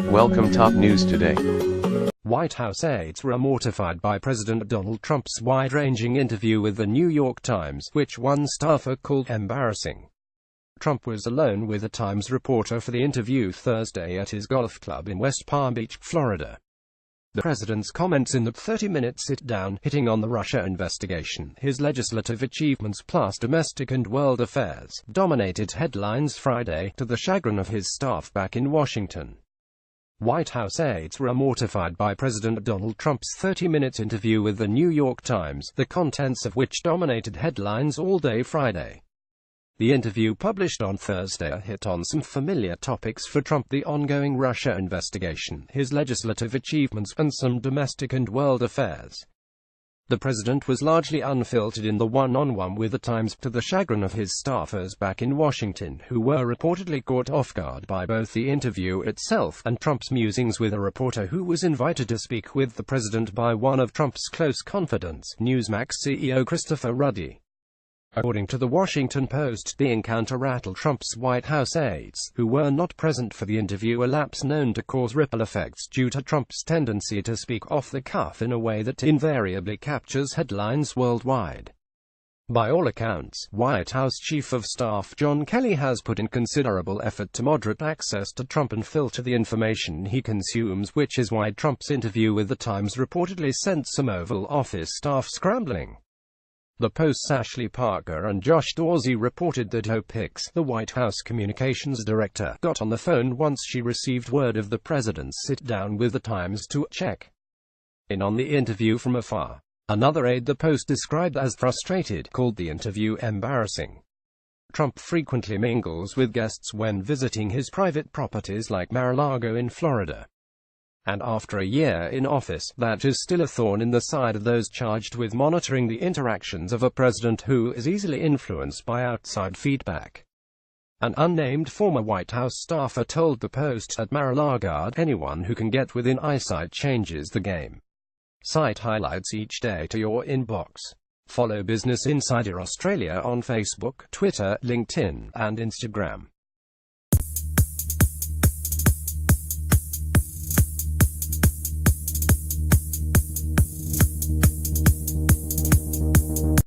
Welcome top news today. White House aides were mortified by President Donald Trump's wide-ranging interview with the New York Times, which one staffer called embarrassing. Trump was alone with a Times reporter for the interview Thursday at his golf club in West Palm Beach, Florida. The president's comments in the 30-minute sit-down, hitting on the Russia investigation, his legislative achievements plus domestic and world affairs, dominated headlines Friday, to the chagrin of his staff back in Washington. White House aides were mortified by President Donald Trump's 30-minute interview with the New York Times, the contents of which dominated headlines all day Friday. The interview, published on Thursday, hit on some familiar topics for Trump: the ongoing Russia investigation, his legislative achievements, and some domestic and world affairs. The president was largely unfiltered in the one-on-one with the Times, to the chagrin of his staffers back in Washington, who were reportedly caught off guard by both the interview itself and Trump's musings with a reporter who was invited to speak with the president by one of Trump's close confidants, Newsmax CEO Christopher Ruddy. According to the Washington Post, the encounter rattled Trump's White House aides, who were not present for the interview, a lapse known to cause ripple effects due to Trump's tendency to speak off the cuff in a way that invariably captures headlines worldwide. By all accounts, White House Chief of Staff John Kelly has put in considerable effort to moderate access to Trump and filter the information he consumes, which is why Trump's interview with the Times reportedly sent some Oval Office staff scrambling. The Post's Ashley Parker and Josh Dorsey reported that Hope Hicks, the White House communications director, got on the phone once she received word of the president's sit-down with the Times to check in on the interview from afar. Another aide the Post described as frustrated called the interview embarrassing. Trump frequently mingles with guests when visiting his private properties like Mar-a-Lago in Florida. And after a year in office, that is still a thorn in the side of those charged with monitoring the interactions of a president who is easily influenced by outside feedback. An unnamed former White House staffer told the Post at Mar-a-Lago, "Anyone who can get within eyesight changes the game." Cite highlights each day to your inbox. Follow Business Insider Australia on Facebook, Twitter, LinkedIn, and Instagram.